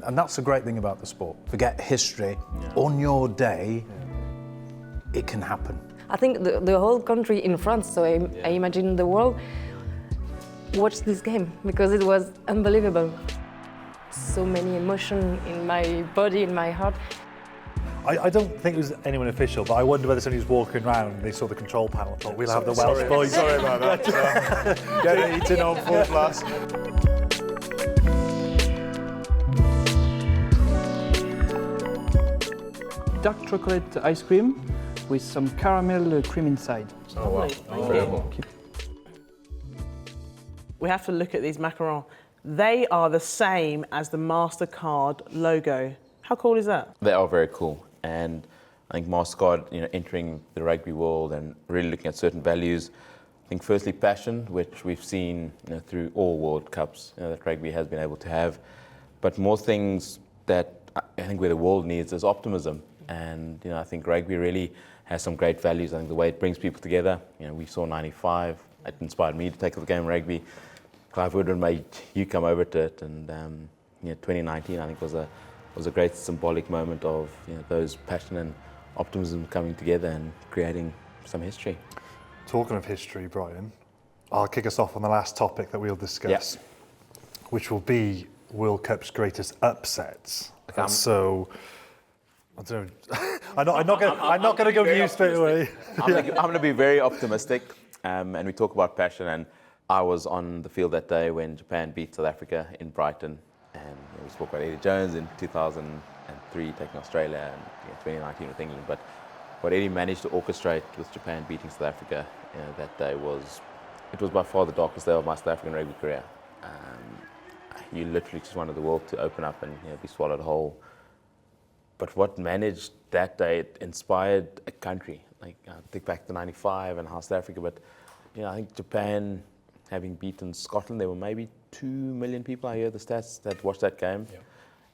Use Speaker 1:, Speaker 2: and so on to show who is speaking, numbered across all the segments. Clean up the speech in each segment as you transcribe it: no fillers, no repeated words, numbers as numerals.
Speaker 1: And that's the great thing about the sport. Forget history. On your day, it can happen.
Speaker 2: I think the whole country in France, so I imagine the world, watched this game because it was unbelievable. So many emotions in my body, in my heart.
Speaker 3: I don't think it was anyone official, but I wonder whether somebody was walking around and they saw the control panel and thought, we'll have the Welsh boys.
Speaker 4: Sorry about that. Get eaten on foot last.
Speaker 5: Dark chocolate ice cream with some caramel cream inside.
Speaker 4: Oh, wow. Incredible.
Speaker 6: We have to look at these macarons. They are the same as the Mastercard logo. How cool is that?
Speaker 7: They are very cool, and I think Mastercard, entering the rugby world and really looking at certain values. I think firstly passion, which we've seen through all World Cups that rugby has been able to have, but more things that I think where the world needs is optimism. And I think rugby really has some great values. I think the way it brings people together. We saw '95. It inspired me to take up the game of rugby. Clive Woodward made you come over to it, and 2019 I think was a great symbolic moment of those passion and optimism coming together and creating some history.
Speaker 3: Talking of history, Bryan, I'll kick us off on the last topic that we'll discuss, which will be World Cup's greatest upsets. So, I don't know. I'm not going to go view straight away.
Speaker 7: I'm going to be very optimistic, and we talk about passion. And I was on the field that day when Japan beat South Africa in Brighton, and we spoke about Eddie Jones in 2003 taking Australia, and 2019 with England. But what Eddie managed to orchestrate with Japan beating South Africa that day was by far the darkest day of my South African rugby career. You literally just wanted the world to open up and be swallowed whole. But what managed that day, it inspired a country. Like I think back to '95 and how South Africa, but I think Japan, having beaten Scotland, there were maybe 2 million people, I hear the stats, that watched that game. Yeah.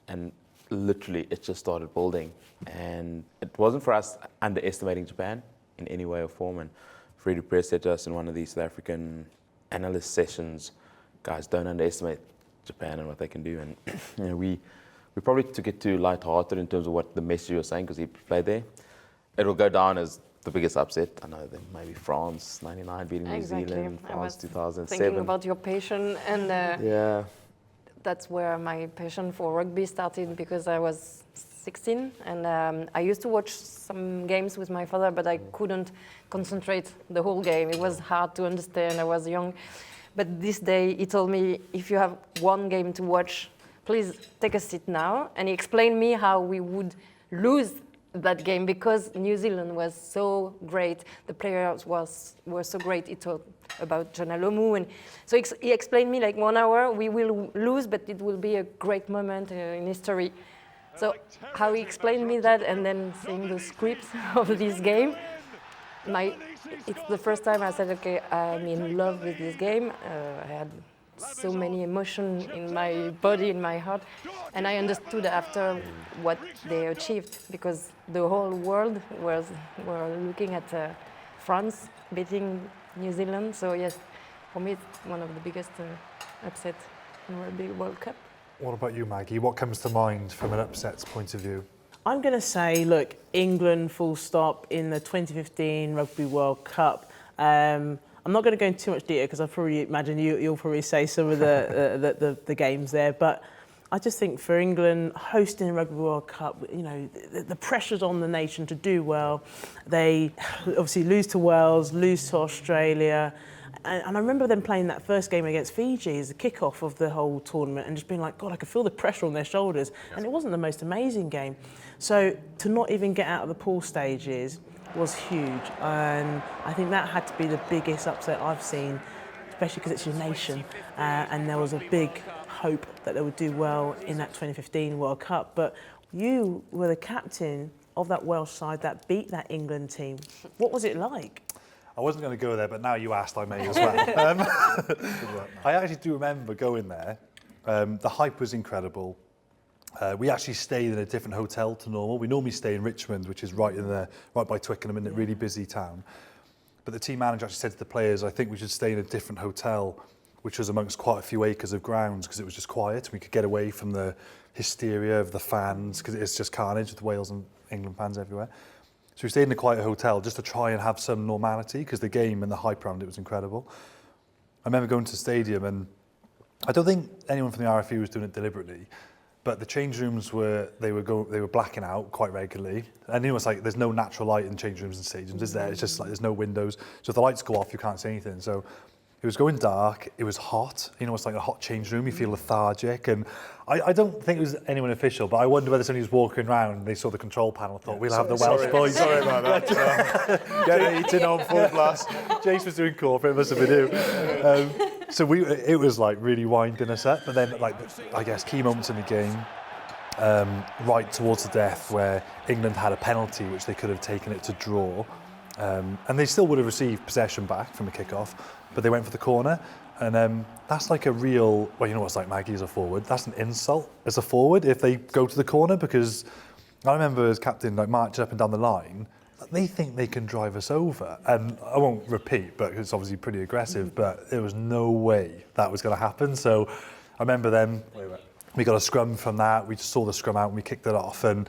Speaker 7: And literally it just started building. And it wasn't for us underestimating Japan in any way or form. And Freddie Press said to us in one of these South African analyst sessions, guys, don't underestimate Japan and what they can do. And we probably took it too light-hearted in terms of what the message you were saying, because he played there. It will go down as the biggest upset. I know that maybe France, '99 beating New Zealand, France 2007.
Speaker 2: Thinking about your passion, and that's where my passion for rugby started, because I was 16 and I used to watch some games with my father, but I couldn't concentrate the whole game. It was hard to understand. I was young. But this day he told me, if you have one game to watch, please take a seat now. And he explained me how we would lose that game because New Zealand was so great. The players were so great. He talked about John Alomu. And so he explained me like 1 hour, we will lose, but it will be a great moment in history. So how he explained me that, and then seeing the scripts of this game, it's the first time I said, okay, I'm in love with this game. I had so many emotions in my body, in my heart, and I understood after what they achieved, because the whole world were looking at France beating New Zealand. So yes, for me it's one of the biggest upsets in Rugby World Cup.
Speaker 3: What about you, Maggie? What comes to mind from an upsets point of view?
Speaker 6: I'm going to say, look, England full stop in the 2015 Rugby World Cup. I'm not going to go into too much detail because I probably imagine you'll probably say some of the games there. But I just think for England hosting the Rugby World Cup, the pressure's on the nation to do well. They obviously lose to Wales, lose to Australia. And I remember them playing that first game against Fiji as the kickoff of the whole tournament and just being like, God, I could feel the pressure on their shoulders. And it wasn't the most amazing game. So to not even get out of the pool stages was huge. And I think that had to be the biggest upset I've seen, especially because it's your nation. And there was a big hope that they would do well in that 2015 World Cup. But you were the captain of that Welsh side that beat that England team. What was it like?
Speaker 3: I wasn't going to go there, but now you asked, I may as well. I actually do remember going there. The hype was incredible. We actually stayed in a different hotel to normal. We normally stay in Richmond, which is right by Twickenham, in a really busy town. But the team manager actually said to the players, I think we should stay in a different hotel which was amongst quite a few acres of grounds because it was just quiet. We could get away from the hysteria of the fans because it's just carnage with Wales and England fans everywhere. So we stayed in a quiet hotel just to try and have some normality because the game and the hype around it was incredible. I remember going to the stadium, and I don't think anyone from the RFU was doing it deliberately, but the change rooms were blacking out quite regularly. And it's like there's no natural light in change rooms and stadiums, is there? It's just like there's no windows. So if the lights go off, you can't see anything. So it was going dark, it was hot. It's like a hot change room, you feel lethargic. And I don't think it was anyone official, but I wonder whether somebody was walking around and they saw the control panel and thought, we'll have the Welsh boys.
Speaker 4: Sorry about that. Get eaten on full blast.
Speaker 3: Jace was doing corporate, it must have been him. So it was like really winding us up, but then like I guess key moments in the game, right towards the death where England had a penalty which they could have taken it to draw, and they still would have received possession back from a kick-off, but they went for the corner, and that's like a real, well, you know what's like Maggie as a forward, that's an insult as a forward if they go to the corner, because I remember as captain like marching up and down the line, they think they can drive us over, and I won't repeat, but it's obviously pretty aggressive, but there was no way that was going to happen. So I remember then we got a scrum from that, we just saw the scrum out and we kicked it off, and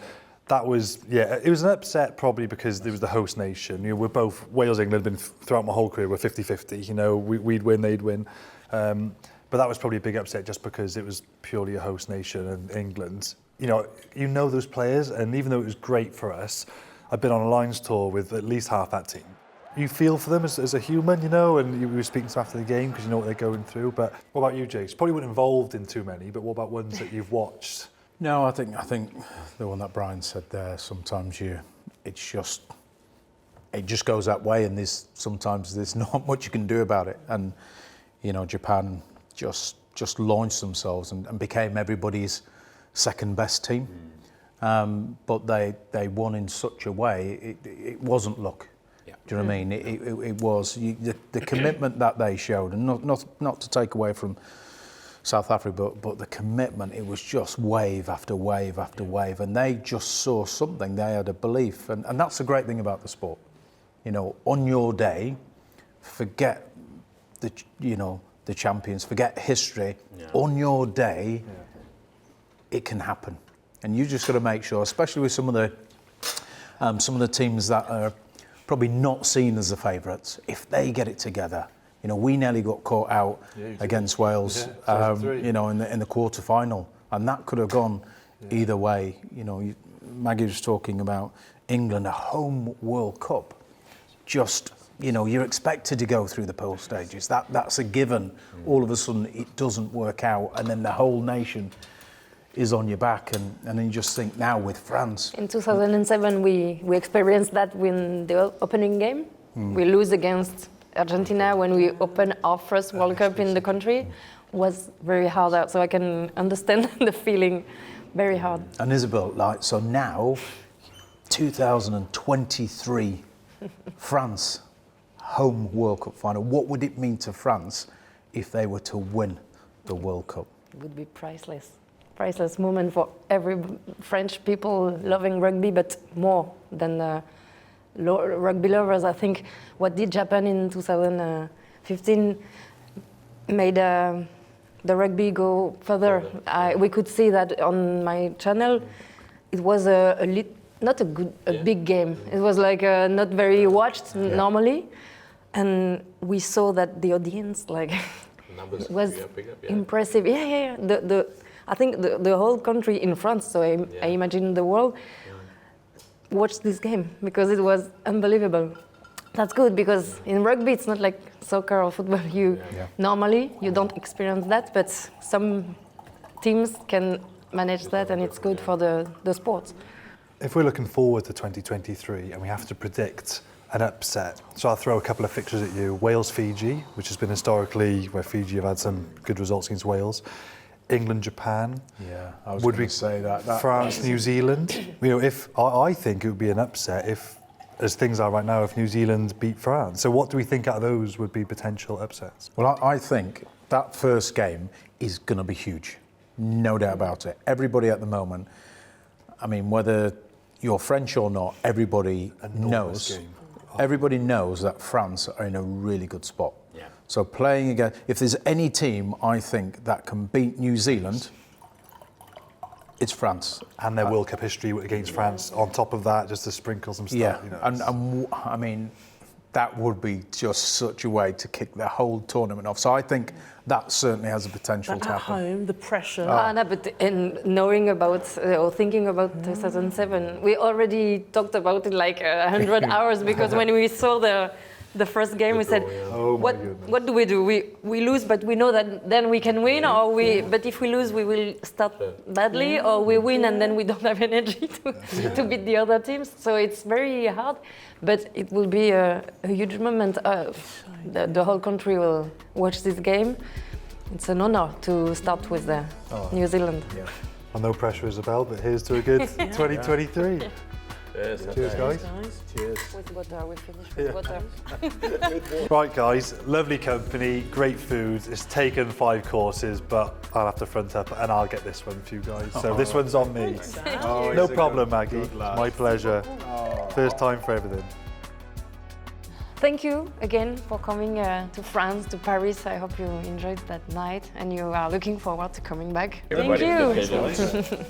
Speaker 3: that was, yeah, it was an upset probably because it was the host nation. We're both, Wales, England, been throughout my whole career, we're 50-50, we'd win, they'd win. But that was probably a big upset just because it was purely a host nation and England. You know those players, and even though it was great for us, I've been on a Lions tour with at least half that team. You feel for them as a human, and you were speaking to them after the game because you know what they're going through. But what about you, Jace? Probably weren't involved in too many, but what about ones that you've watched?
Speaker 1: No, I think the one that Bryan said there, sometimes it just goes that way, and sometimes there's not much you can do about it. And Japan just launched themselves and became everybody's second best team. But they won in such a way, it wasn't luck. Yeah. Do you know what I mean? It was the commitment that they showed, and not to take away from South Africa, but the commitment, it was just wave after wave after wave, and they just saw something, they had a belief, and that's the great thing about the sport. On your day, forget the champions, forget history, on your day, it can happen. And you just got to make sure, especially with some of the teams that are probably not seen as the favourites, if they get it together. We nearly got caught out against Wales, in the quarter final, and that could have gone either way. Maggie was talking about England, a home World Cup. Just you're expected to go through the pool stages. That's a given. All of a sudden, it doesn't work out, and then the whole nation is on your back, and then you just think now with France.
Speaker 2: In 2007, we experienced that in the opening game. We lose against Argentina when we opened our first World Cup in the country. Was very hard out, so I can understand the feeling, very hard.
Speaker 1: And Isabelle, so now, 2023, France, home World Cup final. What would it mean to France if they were to win the World Cup?
Speaker 2: It would be priceless. Priceless moment for every French people loving rugby, but more than rugby lovers. I think what did Japan in 2015 made the rugby go further. We could see that on my channel. It was not a big game. It was like not very watched normally, and we saw that the audience was impressive. I think the whole country in France, so I imagine the world, watched this game because it was unbelievable. That's good because in rugby it's not like soccer or football. Normally you don't experience that, but some teams can manage that, and it's good for the sport.
Speaker 3: If we're looking forward to 2023 and we have to predict an upset, so I'll throw a couple of fixtures at you. Wales-Fiji, which has been historically where Fiji have had some good results against Wales. England-Japan.
Speaker 1: Yeah, I was going to say that.
Speaker 3: France-New Zealand. If I think it would be an upset if, as things are right now, if New Zealand beat France. So what do we think out of those would be potential upsets?
Speaker 1: Well, I think that first game is going to be huge. No doubt about it. Everybody at the moment, whether you're French or not, everybody knows that France are in a really good spot. Yeah. So playing again, if there's any team I think that can beat New Zealand, it's France.
Speaker 3: And their World Cup history against France on top of that, just to sprinkle some stuff.
Speaker 1: Yeah,
Speaker 3: You know,
Speaker 1: and I mean, that would be just such a way to kick the whole tournament off. So I think that certainly has the potential
Speaker 6: But
Speaker 1: to
Speaker 6: at
Speaker 1: happen.
Speaker 6: home, the pressure.
Speaker 2: No, but in knowing about or thinking about 2007, we already talked about it like 100 hours because when we saw the first game, we said, what do? We lose, but we know that then we can win, or but if we lose, we will start badly, or we win and then we don't have energy to beat the other teams. So it's very hard, but it will be a huge moment. The whole country will watch this game. It's an honor to start with New Zealand.
Speaker 1: Yeah.
Speaker 3: well, no pressure, Isabelle, but here's to a good 2023. Cheers, guys.
Speaker 1: Cheers.
Speaker 2: With butter, we finish with butter.
Speaker 3: Right, guys, lovely company, great food. It's taken 5 courses, but I'll have to front up and I'll get this one for you guys. So this one's on me. No problem, Maggie. My pleasure. First time for everything.
Speaker 2: Thank you again for coming to France, to Paris. I hope you enjoyed that night and you are looking forward to coming back.
Speaker 7: Everybody,
Speaker 2: Thank you.
Speaker 7: good pleasure.